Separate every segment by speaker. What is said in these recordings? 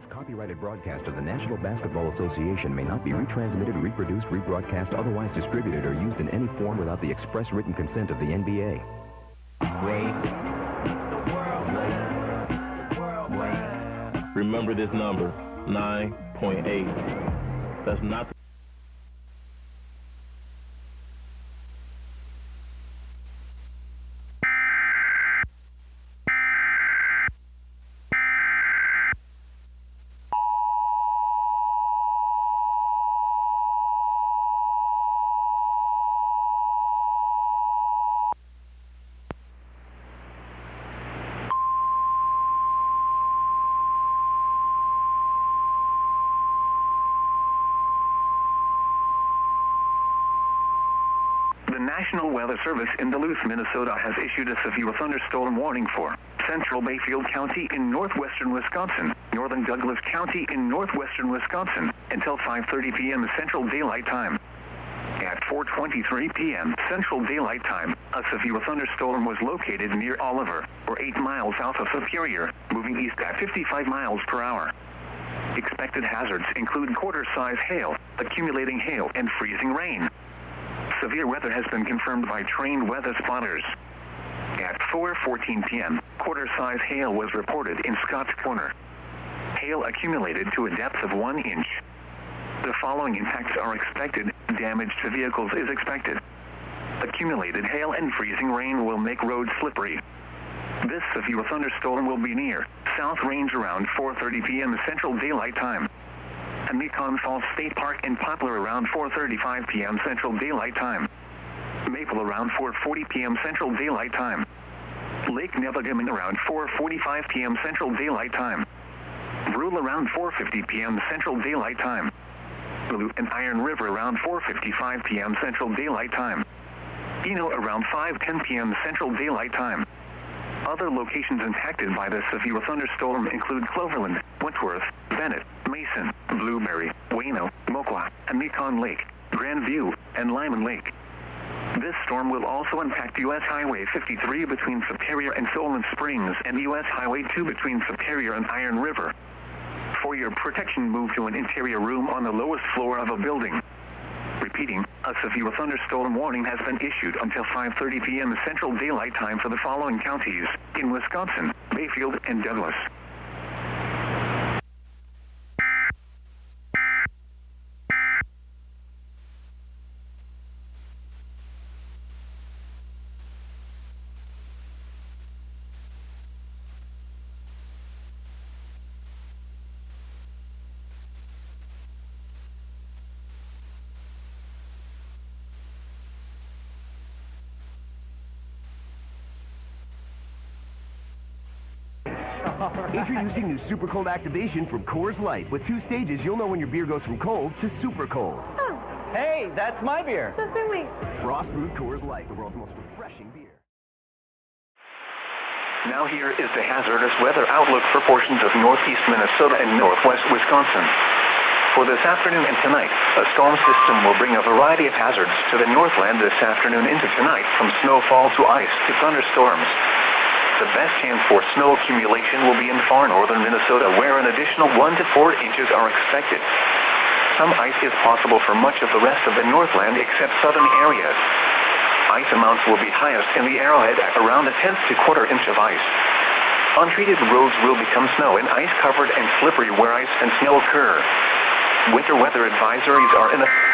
Speaker 1: This copyrighted broadcast of the National Basketball Association may not be retransmitted, reproduced, rebroadcast, otherwise distributed, or used in any form without the express written consent of the NBA.
Speaker 2: Remember this number, 9.8. That's not the
Speaker 3: National Weather Service in Duluth, Minnesota has issued a severe thunderstorm warning for Central Bayfield County in northwestern Wisconsin, northern Douglas County in northwestern Wisconsin, until 5:30 p.m. Central Daylight Time. At 4:23 p.m. Central Daylight Time, a severe thunderstorm was located near Oliver, or 8 miles south of Superior, moving east at 55 miles per hour. Expected hazards include quarter-size hail, accumulating hail, and freezing rain. Severe weather has been confirmed by trained weather spotters. At 4:14 p.m., quarter-size hail was reported in Scotts Corner. Hail accumulated to a depth of 1 inch. The following impacts are expected. Damage to vehicles is expected. Accumulated hail and freezing rain will make roads slippery. This severe thunderstorm will be near South Range around 4:30 p.m. Central Daylight Time. Mekong Falls State Park and Poplar around 4:35 p.m. Central Daylight Time. Maple around 4:40 p.m. Central Daylight Time. Lake Nebagamon around 4:45 p.m. Central Daylight Time. Brule around 4:50 p.m. Central Daylight Time. Blue and Iron River around 4:55 p.m. Central Daylight Time. Eno around 5:10 p.m. Central Daylight Time. Other locations impacted by the severe thunderstorm include Cloverland, Wentworth, Bennett, Mason, Blueberry, Wayno, Moqua, Mekong Lake, Grandview, and Lyman Lake. This storm will also impact U.S. Highway 53 between Superior and Solon Springs and U.S. Highway 2 between Superior and Iron River. For your protection, move to an interior room on the lowest floor of a building. Repeating, a severe thunderstorm warning has been issued until 5:30 p.m. Central Daylight Time for the following counties in Wisconsin, Bayfield, and Douglas.
Speaker 4: Introducing new Super Cold Activation from Coors Light. With 2 stages, you'll know when your beer goes from cold to super cold.
Speaker 5: Oh.
Speaker 6: Hey, that's my beer.
Speaker 5: So silly.
Speaker 4: Frost Brewed Coors Light, the world's most refreshing beer.
Speaker 3: Now here is the hazardous weather outlook for portions of northeast Minnesota and northwest Wisconsin. For this afternoon and tonight, a storm system will bring a variety of hazards to the northland this afternoon into tonight, from snowfall to ice to thunderstorms. The best chance for snow accumulation will be in far northern Minnesota, where an additional 1 to 4 inches are expected. Some ice is possible for much of the rest of the northland except southern areas. Ice amounts will be highest in the Arrowhead at around 1/10 to 1/4 inch of ice. Untreated roads will become snow and ice-covered and slippery where ice and snow occur. Winter weather advisories are in effect.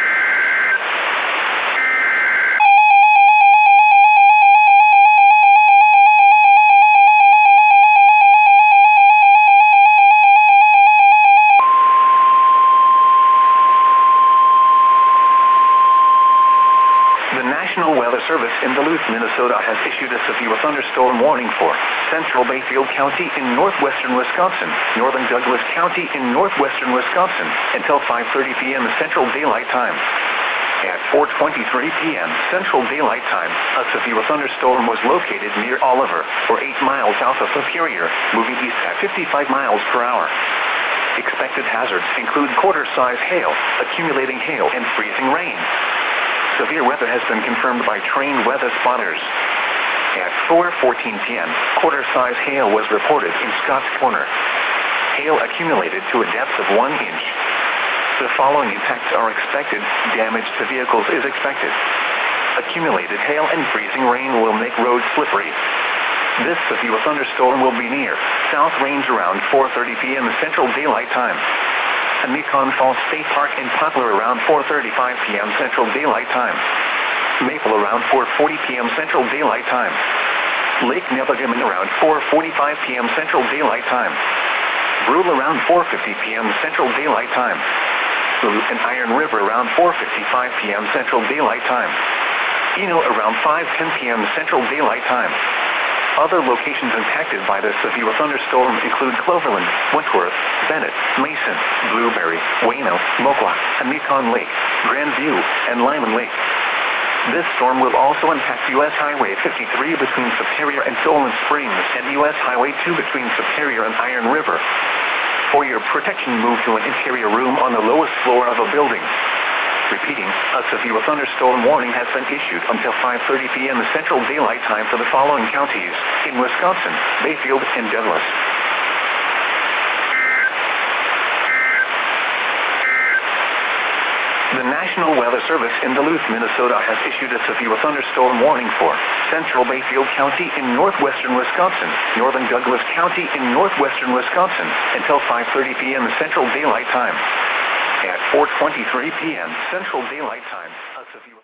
Speaker 3: Service in Duluth, Minnesota has issued a severe thunderstorm warning for Central Bayfield County in northwestern Wisconsin, northern Douglas County in northwestern Wisconsin, until 5:30 p.m. Central Daylight Time. At 4:23 p.m. Central Daylight Time, a severe thunderstorm was located near Oliver, or 8 miles south of Superior, moving east at 55 miles per hour. Expected hazards include quarter-size hail, accumulating hail, and freezing rain. Severe weather has been confirmed by trained weather spotters. At 4:14 p.m., quarter-size hail was reported in Scotts Corner. hail accumulated to a depth of 1 inch. The following impacts are expected. Damage to vehicles is expected. Accumulated hail and freezing rain will make roads slippery. This severe thunderstorm will be near South Range around 4:30 p.m. Central Daylight Time. Mekong Falls State Park in Poplar around 4:35 p.m. Central Daylight Time. Maple around 4:40 p.m. Central Daylight Time. Lake Nebagamon around 4:45 p.m. Central Daylight Time. Brule around 4:50 p.m. Central Daylight Time. Blue and Iron River around 4:55 p.m. Central Daylight Time. Eno around 5:10 p.m. Central Daylight Time. Other locations impacted by the severe thunderstorm include Cloverland, Wentworth, Bennett, Mason, Blueberry, Wayno, Moqua, Mekong Lake, Grandview, and Lyman Lake. This storm will also impact U.S. Highway 53 between Superior and Solon Springs and U.S. Highway 2 between Superior and Iron River. For your protection, move to an interior room on the lowest floor of a building. Repeating, a severe thunderstorm warning has been issued until 5:30 p.m. Central Daylight Time for the following counties in Wisconsin, Bayfield, and Douglas. The National Weather Service in Duluth, Minnesota has issued a severe thunderstorm warning for central Bayfield County in northwestern Wisconsin, northern Douglas County in northwestern Wisconsin until 5:30 p.m. Central Daylight Time. At 4:23 p.m. Central Daylight Time, a severe...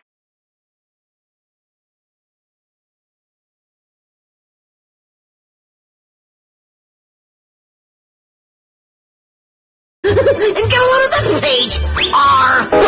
Speaker 5: And get a load of that page! R!